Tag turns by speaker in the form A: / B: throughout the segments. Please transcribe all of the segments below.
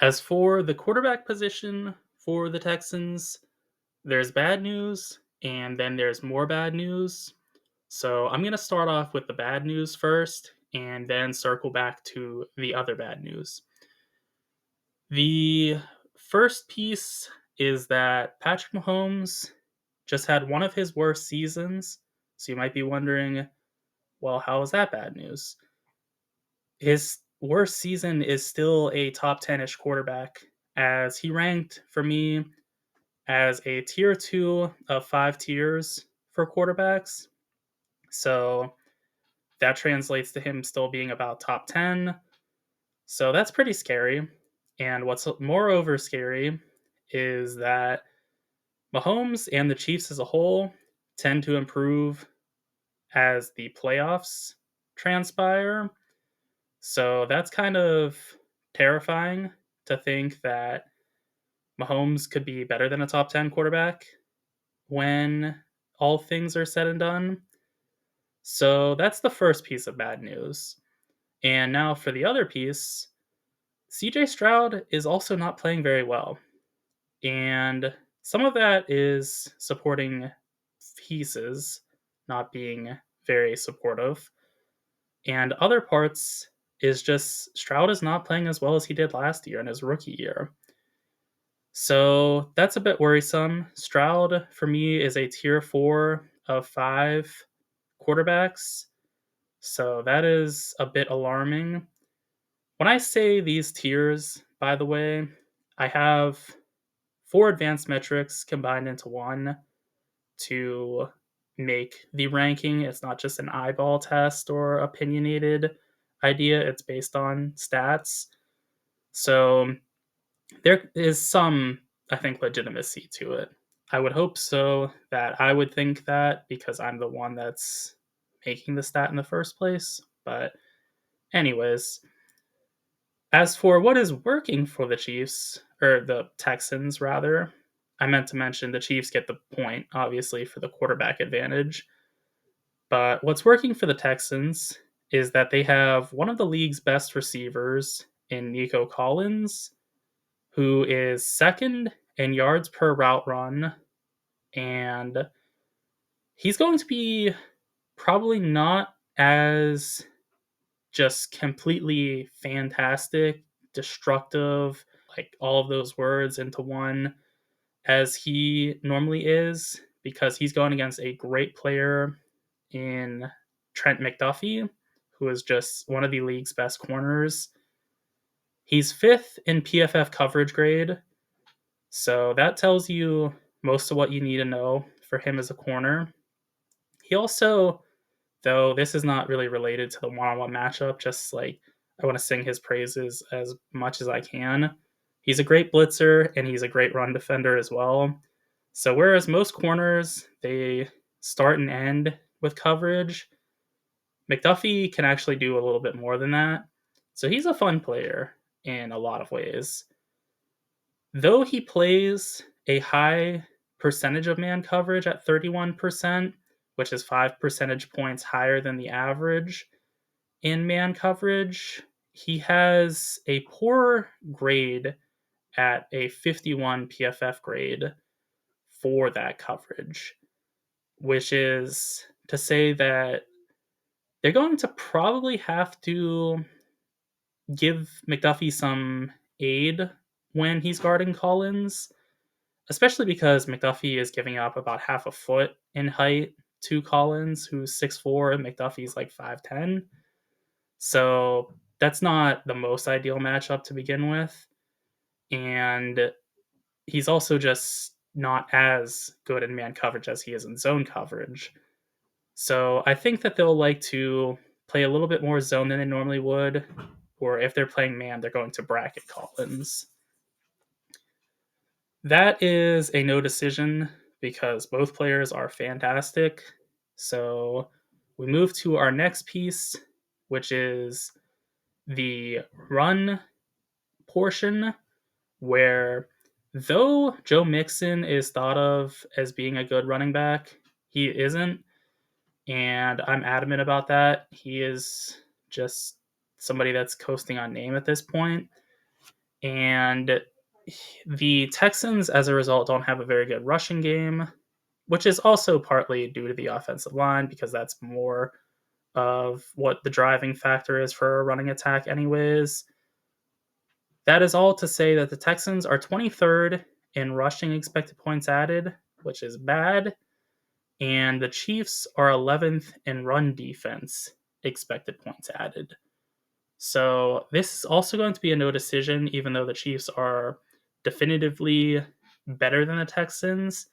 A: As for the quarterback position for the Texans, there's bad news and then there's more bad news. So I'm going to start off with the bad news first and then circle back to the other bad news. The first piece is that Patrick Mahomes just had one of his worst seasons. So you might be wondering, well, how is that bad news? His worst season is still a top 10-ish quarterback, as he ranked for me as a tier 2 of 5 tiers for quarterbacks. So that translates to him still being about top 10. So that's pretty scary. And what's moreover scary is that Mahomes and the Chiefs as a whole tend to improve as the playoffs transpire. So that's kind of terrifying to think that Mahomes could be better than a top 10 quarterback when all things are said and done. So that's the first piece of bad news. And now for the other piece, CJ Stroud is also not playing very well. And some of that is supporting pieces not being very supportive. And other parts is just Stroud is not playing as well as he did last year in his rookie year. So that's a bit worrisome. Stroud, for me, is a tier 4 of 5 quarterbacks. So that is a bit alarming. When I say these tiers, by the way, I have 4 advanced metrics combined into one to make the ranking. It's not just an eyeball test or opinionated idea, it's based on stats. So there is some, I think, legitimacy to it. I would hope so, that I would think that because I'm the one that's making the stat in the first place. But, anyways, as for what is working for the Chiefs, or the Texans rather, I meant to mention the Chiefs get the point, obviously, for the quarterback advantage. But what's working for the Texans is that they have one of the league's best receivers in Nico Collins, who is second in yards per route run, and he's going to be probably not as just completely fantastic, destructive, like all of those words into one as he normally is, because he's going against a great player in Trent McDuffie, who is just one of the league's best corners. He's fifth in PFF coverage grade, so that tells you most of what you need to know for him as a corner. He also, though this is not really related to the one-on-one matchup, just like I want to sing his praises as much as I can. He's a great blitzer and he's a great run defender as well. So whereas most corners, they start and end with coverage, McDuffie can actually do a little bit more than that. So he's a fun player in a lot of ways. Though he plays a high percentage of man coverage at 31%, which is 5 percentage points higher than the average in man coverage, he has a poor grade at a 51 PFF grade for that coverage, which is to say that they're going to probably have to give McDuffie some aid when he's guarding Collins, especially because McDuffie is giving up about half a foot in height to Collins, who's 6'4", and McDuffie's like 5'10". So that's not the most ideal matchup to begin with. And he's also just not as good in man coverage as he is in zone coverage. So I think that they'll like to play a little bit more zone than they normally would, or if they're playing man, they're going to bracket Collins. That is a no decision because both players are fantastic. So we move to our next piece, which is the run portion, where though Joe Mixon is thought of as being a good running back, he isn't. And I'm adamant about that. He is just somebody that's coasting on name at this point. And the Texans, as a result, don't have a very good rushing game, which is also partly due to the offensive line because that's more of what the driving factor is for a running attack, anyways. That is all to say that the Texans are 23rd in rushing expected points added, which is bad, and the Chiefs are 11th in run defense expected points added. So this is also going to be a no decision, even though the Chiefs are definitively better than the Texans,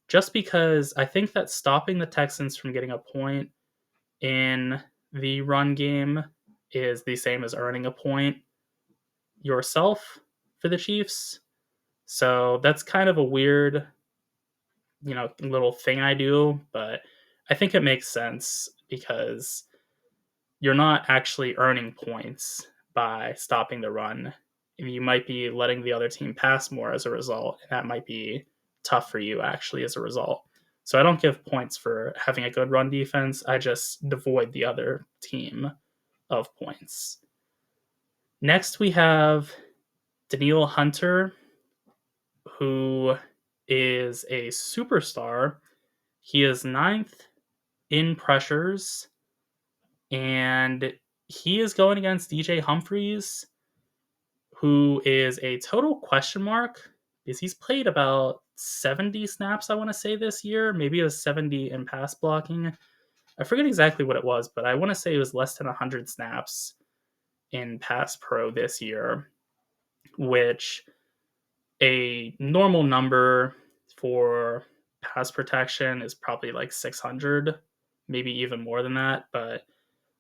A: just because I think that stopping the Texans from getting a point in the run game is the same as earning a point yourself for the Chiefs. So that's kind of a weird, little thing I do, but I think it makes sense because you're not actually earning points by stopping the run. You might be letting the other team pass more as a result, and that might be tough for you actually as a result. So I don't give points for having a good run defense. I just devoid the other team of points. Next, we have Danielle Hunter, who is a superstar. He is 9th in pressures, and he is going against DJ Humphries, who is a total question mark because he's played about 70 snaps, I want to say, this year. Maybe it was 70 in pass blocking. I forget exactly what it was, but I want to say it was less than 100 snaps in pass pro this year, which a normal number for pass protection is probably like 600, maybe even more than that. But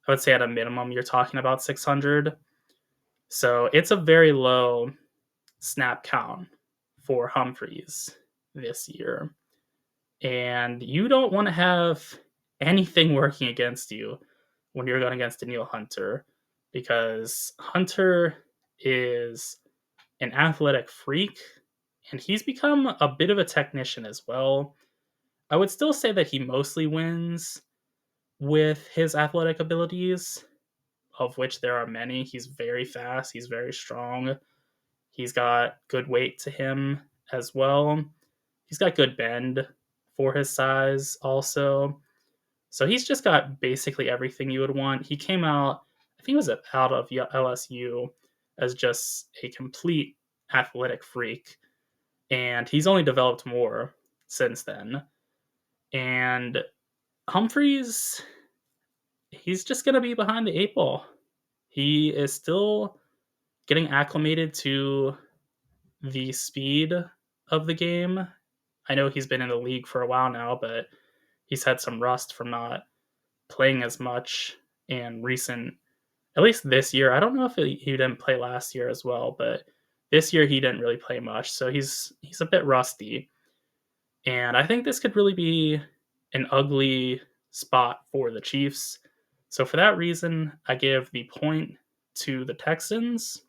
A: I would say at a minimum, you're talking about 600. So it's a very low snap count for Humphries this year. And you don't want to have anything working against you when you're going against Danielle Hunter, because Hunter is an athletic freak and he's become a bit of a technician as well. I would still say that he mostly wins with his athletic abilities, of which there are many. He's very fast, he's very strong, he's got good weight to him as well. He's got good bend for his size also. So he's just got basically everything you would want. He came out, I think it was out of LSU, as just a complete athletic freak. And he's only developed more since then. And Humphries, he's just going to be behind the 8 ball. He is still getting acclimated to the speed of the game. I know he's been in the league for a while now, but he's had some rust from not playing as much in recent, at least this year. I don't know if he didn't play last year as well, but this year he didn't really play much, so he's a bit rusty. And I think this could really be an ugly spot for the Chiefs. So for that reason, I give the point to the Texans.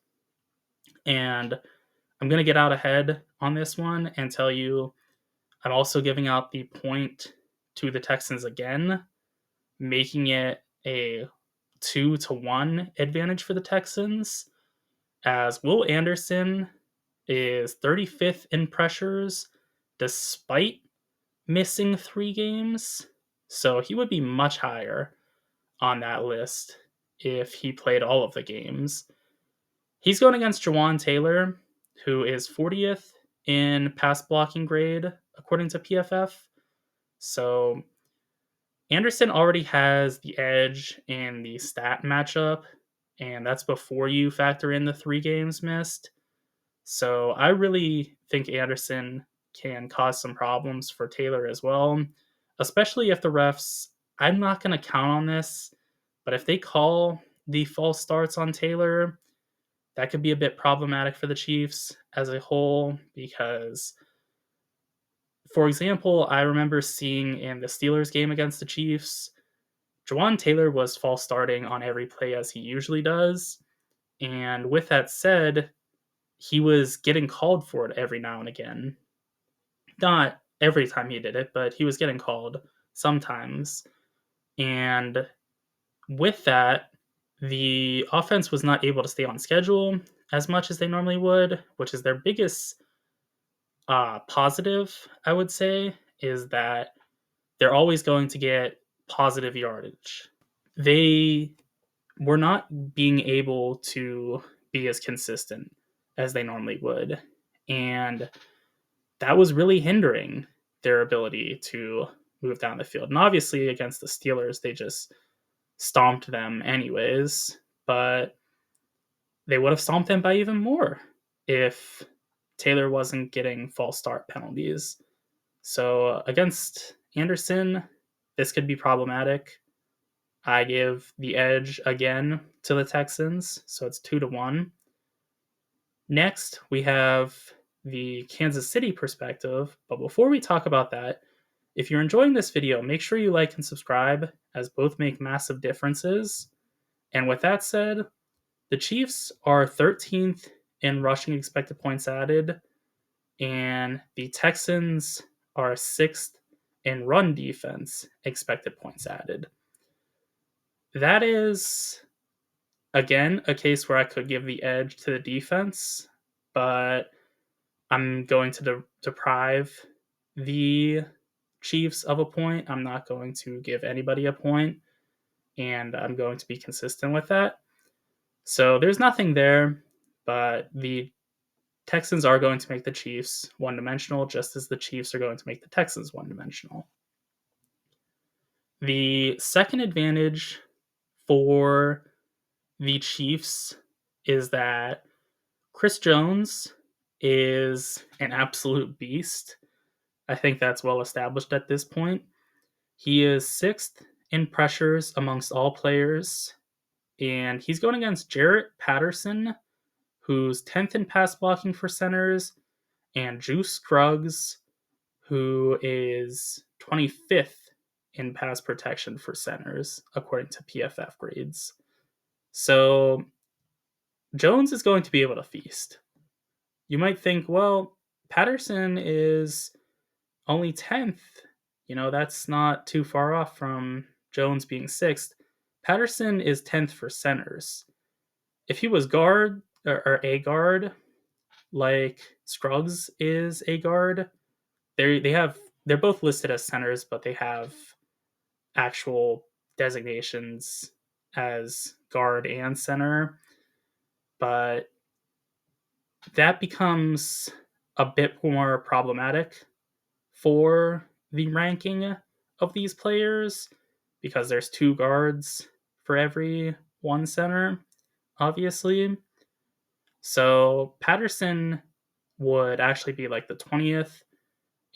A: And I'm going to get out ahead on this one and tell you I'm also giving out the point to the Texans again, making it a 2-1 advantage for the Texans, as Will Anderson is 35th in pressures despite missing 3 games. So he would be much higher on that list if he played all of the games. He's going against Jawan Taylor, who is 40th in pass blocking grade, according to PFF. So Anderson already has the edge in the stat matchup, and that's before you factor in the 3 games missed. So I really think Anderson can cause some problems for Taylor as well, especially if the refs, I'm not going to count on this, but if they call the false starts on Taylor, that could be a bit problematic for the Chiefs as a whole because, for example, I remember seeing in the Steelers game against the Chiefs, Jawan Taylor was false starting on every play as he usually does. And with that said, he was getting called for it every now and again. Not every time he did it, but he was getting called sometimes. And with that, the offense was not able to stay on schedule. as much as they normally would, which is their biggest positive, I would say, is that they're always going to get positive yardage. They were not being able to be as consistent as they normally would. And that was really hindering their ability to move down the field. And obviously, against the Steelers, they just stomped them anyways. But they would have stomped them by even more if Taylor wasn't getting false start penalties. So against Anderson, this could be problematic. I give the edge again to the Texans, so it's 2-1. Next, we have the Kansas City perspective. But before we talk about that, if you're enjoying this video, make sure you like and subscribe, as both make massive differences. And with that said, the Chiefs are 13th in rushing expected points added, and the Texans are 6th in run defense expected points added. That is, again, a case where I could give the edge to the defense, but I'm going to deprive the Chiefs of a point. I'm not going to give anybody a point, and I'm going to be consistent with that. So there's nothing there, but the Texans are going to make the Chiefs one-dimensional, just as the Chiefs are going to make the Texans one-dimensional. The second advantage for the Chiefs is that Chris Jones is an absolute beast. I think that's well established at this point. He is 6th in pressures amongst all players, and he's going against Jarrett Patterson, who's 10th in pass blocking for centers, and Juice Scruggs, who is 25th in pass protection for centers, according to PFF grades. So Jones is going to be able to feast. You might think, well, Patterson is only 10th. That's not too far off from Jones being 6th. Patterson is 10th for centers. If he was guard or a guard, like Scruggs is a guard, they're both listed as centers, but they have actual designations as guard and center. But that becomes a bit more problematic for the ranking of these players, because there's 2 guards for every 1 center, obviously. So Patterson would actually be like the 20th,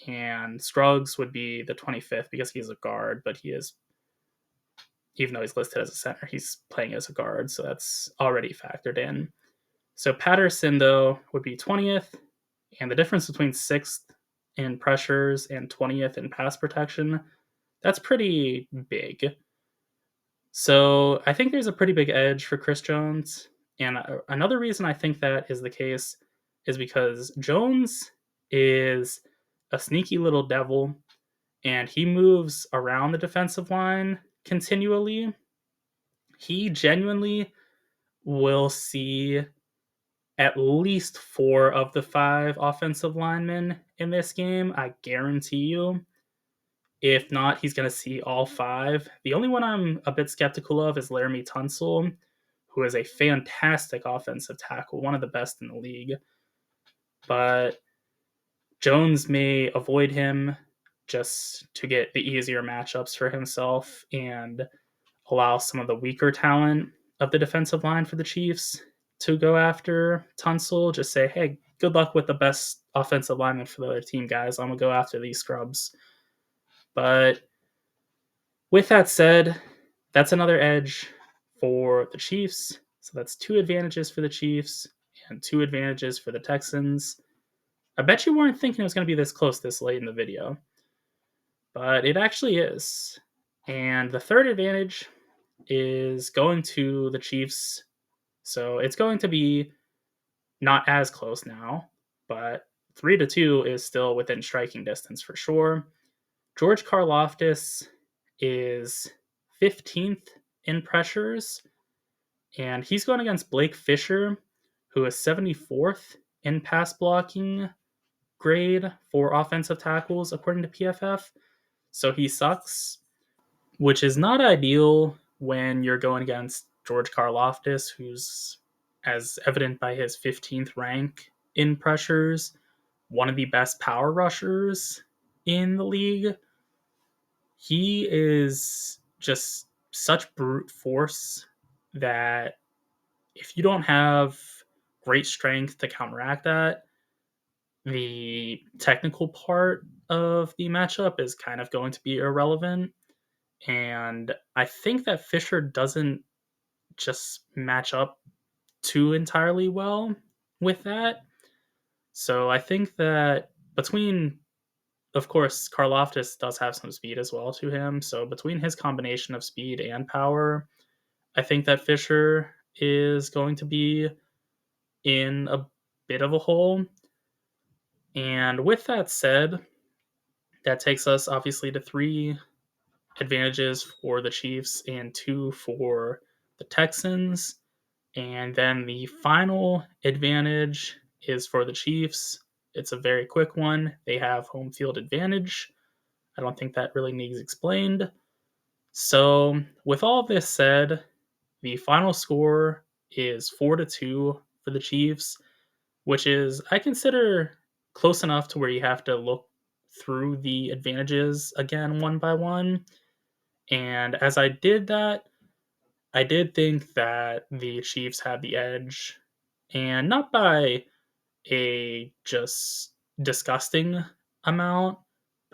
A: and Scruggs would be the 25th because he's a guard, but he is, even though he's listed as a center, he's playing as a guard, so that's already factored in. So Patterson, though, would be 20th, and the difference between 6th in pressures and 20th in pass protection, that's pretty big. So I think there's a pretty big edge for Chris Jones. And another reason I think that is the case is because Jones is a sneaky little devil, and he moves around the defensive line continually. He genuinely will see at least 4 of the 5 offensive linemen in this game, I guarantee you. If not, he's going to see all 5. The only one I'm a bit skeptical of is Laramie Tunsil, who is a fantastic offensive tackle, one of the best in the league. But Jones may avoid him just to get the easier matchups for himself and allow some of the weaker talent of the defensive line for the Chiefs to go after Tunsil. Just say, hey, good luck with the best offensive lineman for the other team, guys. I'm going to go after these scrubs. But with that said, that's another edge for the Chiefs. So that's 2 advantages for the Chiefs and 2 advantages for the Texans. I bet you weren't thinking it was going to be this close this late in the video, but it actually is. And the third advantage is going to the Chiefs. So it's going to be not as close now, but 3-2 is still within striking distance for sure. George Karlaftis is 15th in pressures, and he's going against Blake Fisher, who is 74th in pass blocking grade for offensive tackles, according to PFF. So he sucks, which is not ideal when you're going against George Karlaftis, who's, as evident by his 15th rank in pressures, one of the best power rushers in the league. He is just such brute force that if you don't have great strength to counteract that, the technical part of the matchup is kind of going to be irrelevant. And I think that Fisher doesn't just match up too entirely well with that. So I think that between, of course, Karlaftis does have some speed as well to him. So between his combination of speed and power, I think that Fisher is going to be in a bit of a hole. And with that said, that takes us obviously to 3 advantages for the Chiefs and 2 for the Texans. And then the final advantage is for the Chiefs. It's a very quick one. They have home field advantage. I don't think that really needs explained. So, with all of this said, the final score is 4-2 for the Chiefs, which is, I consider, close enough to where you have to look through the advantages again one by one. And as I did that, I did think that the Chiefs had the edge, and not by a just disgusting amount,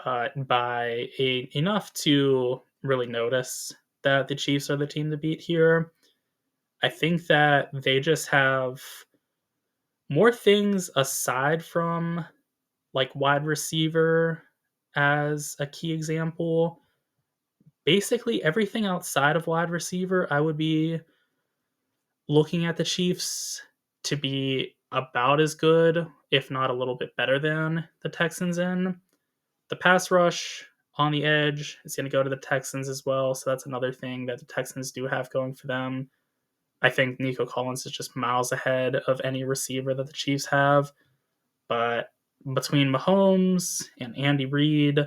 A: but by enough to really notice that the Chiefs are the team to beat here. I think that they just have more things aside from like wide receiver as a key example. Basically, everything outside of wide receiver, I would be looking at the Chiefs to be about as good, if not a little bit better than the Texans in. The pass rush on the edge is going to go to the Texans as well, so that's another thing that the Texans do have going for them. I think Nico Collins is just miles ahead of any receiver that the Chiefs have, but between Mahomes and Andy Reid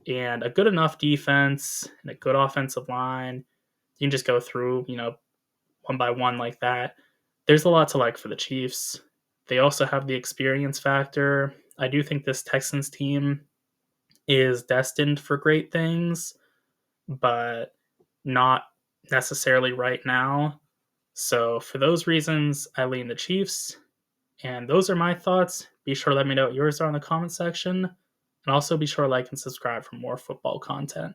A: and a good enough defense and a good offensive line, you can just go through, one by one like that. There's a lot to like for the Chiefs. They also have the experience factor. I do think this Texans team is destined for great things, but not necessarily right now. So for those reasons, I lean the Chiefs. And those are my thoughts. Be sure to let me know what yours are in the comment section. And also be sure to like and subscribe for more football content.